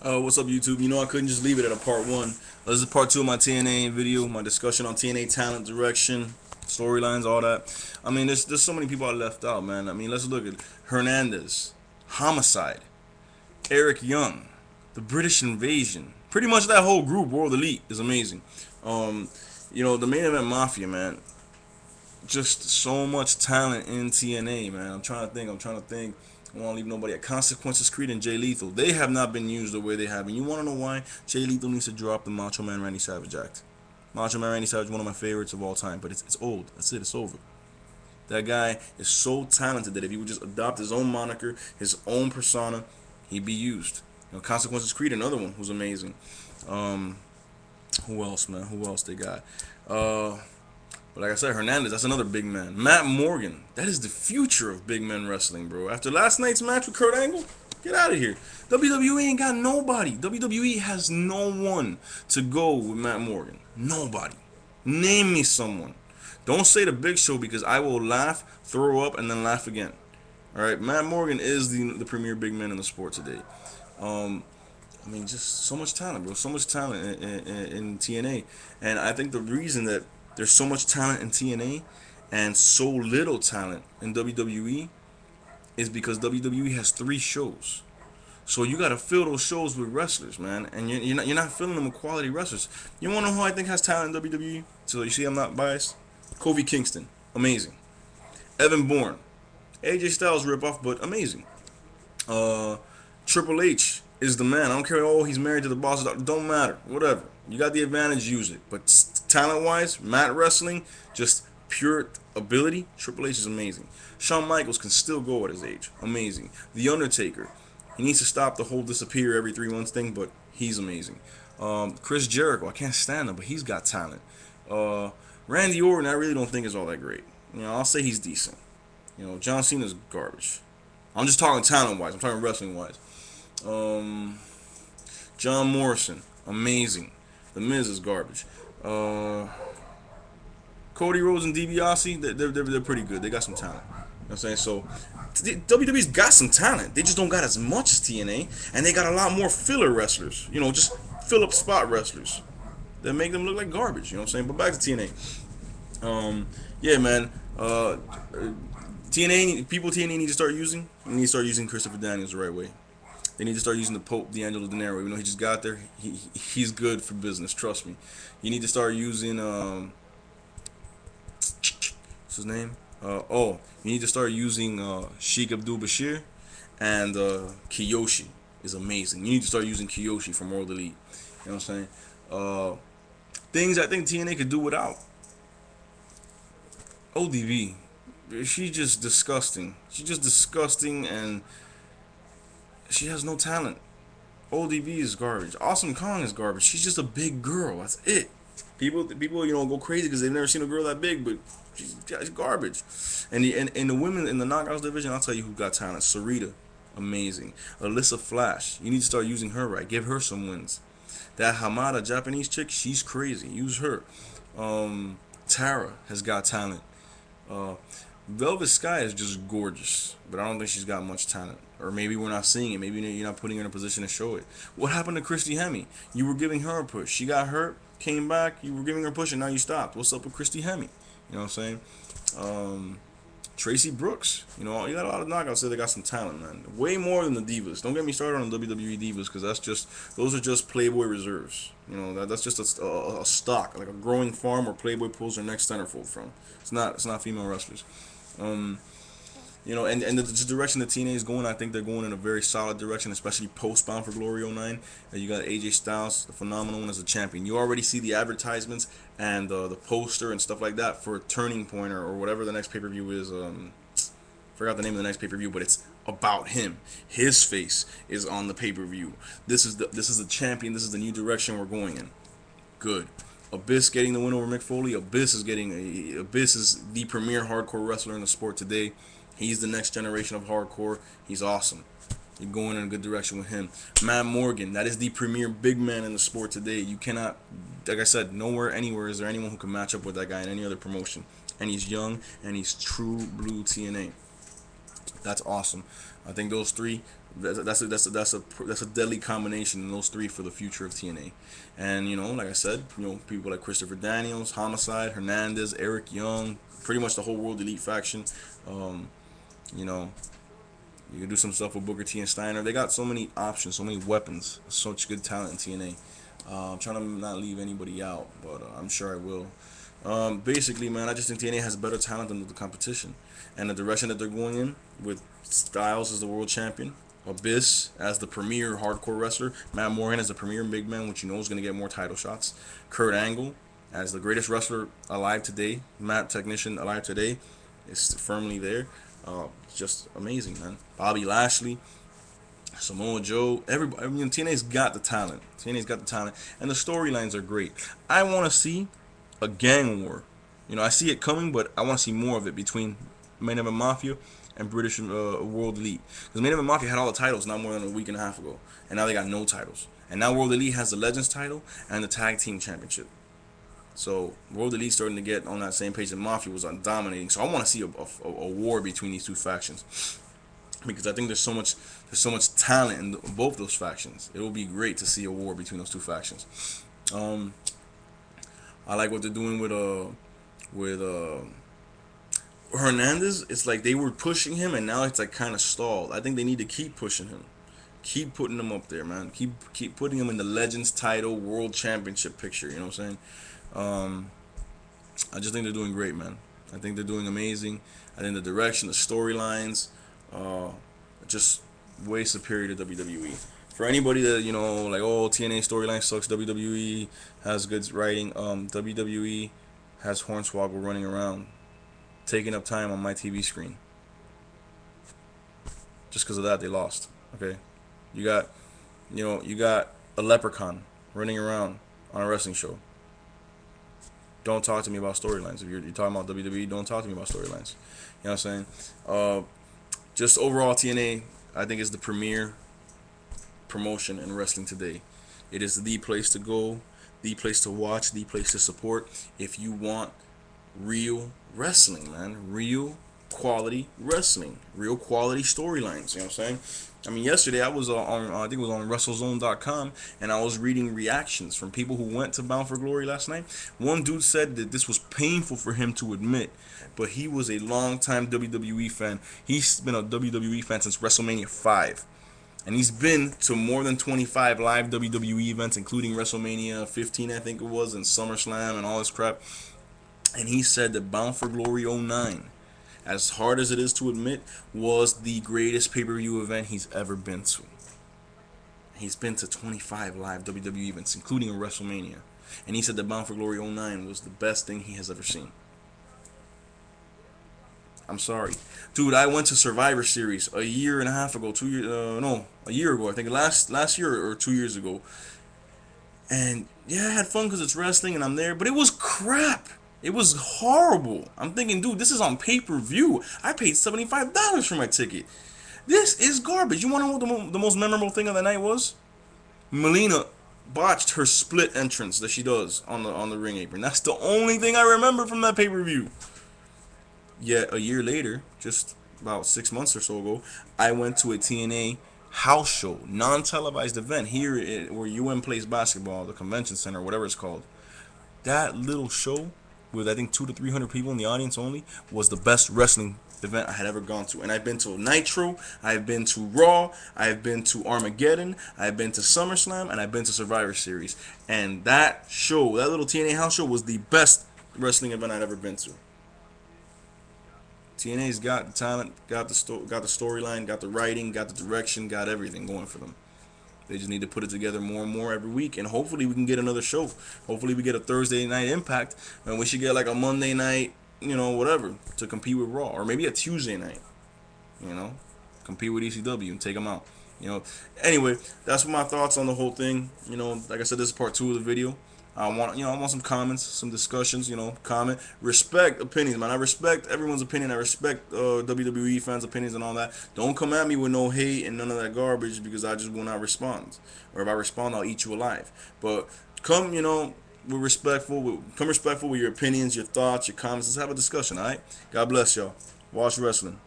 What's up, YouTube? You know, I couldn't just leave it at a part one. This is part two of my TNA video, my discussion on TNA talent, direction, storylines, all that. I mean, there's so many people I left out, man. I mean, let's look at Hernandez, Homicide, Eric Young, the British Invasion. Pretty much that whole group, World Elite, is amazing. Um, the main event Mafia, man. Just so much talent in TNA, man. I'm trying to think. I don't want to leave nobody at Consequences Creed and Jay Lethal. They have not been used the way they have. And you want to know why? Jay Lethal needs to drop the Macho Man Randy Savage act. Macho Man Randy Savage, one of my favorites of all time, but it's old. That's it. It's over. That guy is so talented that if he would just adopt his own moniker, his own persona, he'd be used. Consequences Creed, another one who's amazing. Um, who else, man? Who else they got? But like I said, Hernandez, that's another big man. Matt Morgan, that is the future of big men wrestling, bro. After last night's match with Kurt Angle, get out of here. WWE ain't got nobody. WWE has no one to go with Matt Morgan. Nobody. Name me someone. Don't say the Big Show because I will laugh, throw up, and then laugh again. All right, Matt Morgan is the premier big man in the sport today. Um, I mean, just so much talent, bro. So much talent in TNA, and I think the reason that there's so much talent in TNA and so little talent in WWE is because WWE has 3 shows. So you got to fill those shows with wrestlers, man, and you're not filling them with quality wrestlers. You want to know who I think has talent in WWE? So you see, I'm not biased. Kofi Kingston, amazing. Evan Bourne, AJ Styles ripoff, but amazing. Uh, Triple H is the man. I don't care. Oh, he's married to the boss. Don't matter. Whatever. You got the advantage. Use it. But talent-wise, mat wrestling, just pure ability. Triple H is amazing. Shawn Michaels can still go at his age. Amazing. The Undertaker. He needs to stop the whole disappear every 3 months thing, but he's amazing. Chris Jericho. I can't stand him, but he's got talent. Uh, Randy Orton, I really don't think is all that great. I'll say he's decent. John Cena's garbage. I'm just talking talent wise. I'm talking wrestling wise. Um, John Morrison, amazing. The Miz is garbage. Uh, Cody Rhodes and DiBiase, they're pretty good. They got some talent. You know what I'm saying? So WWE's got some talent. They just don't got as much as TNA, and they got a lot more filler wrestlers. Just fill up spot wrestlers that make them look like garbage. You know what I'm saying? But back to TNA. Yeah, man. TNA people TNA need to start using. They need to start using Christopher Daniels the right way. They need to start using the Pope D'Angelo Dinero. Even though he just got there, he's good for business. Trust me. You need to start using what's his name? You need to start using Sheik Abdul Bashir and Kiyoshi is amazing. You need to start using Kiyoshi from World Elite. You know what I'm saying? Uh, Things I think TNA could do without. ODB. She's just disgusting. She's just disgusting and she has no talent. ODB is garbage. Awesome Kong is garbage. She's just a big girl. That's it. People, go crazy because they've never seen a girl that big, but she's garbage. And the women in the knockouts division, I'll tell you who got talent. Sarita, amazing. Alyssa Flash, you need to start using her right. Give her some wins. That Hamada Japanese chick, she's crazy. Use her. Tara has got talent. Uh, Velvet Sky is just gorgeous, but I don't think she's got much talent. Or maybe we're not seeing it. Maybe you're not putting her in a position to show it. What happened to Christy Hemme? You were giving her a push. She got hurt, came back. You were giving her a push, and now you stopped. What's up with Christy Hemme? You know what I'm saying? Tracy Brooks. You got a lot of knockouts there. They got some talent, man. Way more than the divas. Don't get me started on the WWE divas because those are just Playboy reserves. That's just a stock, like a growing farm where Playboy pulls their next centerfold from. It's not female wrestlers. And the direction the TNA is going, I think they're going in a very solid direction, especially post Bound for Glory '09. You got AJ Styles, the phenomenal one, as a champion. You already see the advertisements and the poster and stuff like that for Turning Point or whatever the next pay-per-view is. Forgot the name of the next pay-per-view, but it's about him. His face is on the pay-per-view. This is the champion. This is the new direction we're going in. Good. Abyss getting the win over Mick Foley. Abyss is the premier hardcore wrestler in the sport today. He's the next generation of hardcore. He's awesome. You're going in a good direction with him. Matt Morgan, that is the premier big man in the sport today. You cannot, like I said, nowhere, anywhere is there anyone who can match up with that guy in any other promotion. And he's young, and he's true blue TNA. That's awesome. I think those three That's a deadly combination in those three for the future of TNA. And like I said, people like Christopher Daniels, Homicide, Hernandez, Eric Young, pretty much the whole World Elite faction. Um, you know, you can do some stuff with Booker T and Steiner. They got so many options, so many weapons, such good talent in TNA. I'm trying to not leave anybody out, but I'm sure I will. Basically, man, I just think TNA has better talent than the competition, and the direction that they're going in with Styles as the world champion, Abyss as the premier hardcore wrestler, Matt Morgan as the premier big man, which is going to get more title shots, Kurt Angle as the greatest wrestler alive today, Matt Technician alive today, is firmly there. Just amazing, man. Bobby Lashley, Samoa Joe, everybody. I mean, TNA's got the talent. TNA's got the talent, and the storylines are great. I want to see a gang war. I see it coming, but I want to see more of it between Main Event Mafia and British World Elite. Because Main Event Mafia had all the titles not more than a week and a half ago, and now they got no titles. And now World Elite has the Legends title and the Tag Team Championship. So World Elite starting to get on that same page that Mafia was on dominating. So I want to see a war between these two factions, because I think there's so much talent in both those factions. It will be great to see a war between those two factions. Um, I like what they're doing with Hernandez. It's like they were pushing him, and now it's like kind of stalled. I think they need to keep pushing him, keep putting him up there, man. Keep putting him in the Legends title, World Championship picture. You know what I'm saying? Um, I just think they're doing great, man. I think they're doing amazing. I think the direction, the storylines, uh, just way superior to WWE. For anybody that like, oh, TNA storyline sucks, WWE has good writing. WWE has Hornswoggle running around, taking up time on my TV screen. Just because of that, they lost. Okay, you got you got a leprechaun running around on a wrestling show. Don't talk to me about storylines. If you're talking about WWE, don't talk to me about storylines. You know what I'm saying? Uh, just overall, TNA, I think, is the premier promotion in wrestling today. It is the place to go, the place to watch, the place to support if you want real wrestling, man. Real quality wrestling, real quality storylines. You know what I'm saying? I mean, yesterday I was on I think it was on WrestleZone.com, and I was reading reactions from people who went to Bound for Glory last night. One dude said that this was painful for him to admit, but he was a longtime WWE fan. He's been a WWE fan since WrestleMania 5. And he's been to more than 25 live WWE events, including WrestleMania 15, I think it was, and SummerSlam and all this crap. And he said that Bound for Glory '09, as hard as it is to admit, was the greatest pay-per-view event he's ever been to. He's been to 25 live WWE events, including a WrestleMania. And he said that Bound for Glory '09 was the best thing he has ever seen. I'm sorry. Dude, I went to Survivor Series a year and a half ago, 2 years, no, a year ago, I think last year or 2 years ago. And yeah, I had fun because it's wrestling and I'm there, but it was crap. It was horrible. I'm thinking, dude, this is on pay-per-view. I paid $75 for my ticket. This is garbage. You want to know what the most memorable thing of the night was? Melina botched her split entrance that she does on the ring apron. That's the only thing I remember from that pay-per-view. Yet a year later, just about 6 months or so ago, I went to a TNA house show, non-televised event here where UN plays basketball, the convention center, whatever it's called. That little show with I think 200 to 300 people in the audience only was the best wrestling event I had ever gone to. And I've been to Nitro, I've been to Raw, I've been to Armageddon, I've been to SummerSlam, and I've been to Survivor Series. And that show, that little TNA house show, was the best wrestling event I'd ever been to. TNA's got the talent, got the storyline, got the writing, got the direction, got everything going for them. They just need to put it together more and more every week, and hopefully we can get another show. Hopefully we get a Thursday night Impact, and we should get like a Monday night, whatever, to compete with Raw, or maybe a Tuesday night, compete with ECW and take them out. Anyway, that's my thoughts on the whole thing. Like I said, this is part 2 of the video. I want some comments, some discussions. Comment, respect opinions, man. I respect everyone's opinion. I respect WWE fans' opinions and all that. Don't come at me with no hate and none of that garbage, because I just will not respond. Or if I respond, I'll eat you alive. But come, come respectful with your opinions, your thoughts, your comments. Let's have a discussion. All right. God bless y'all. Watch wrestling.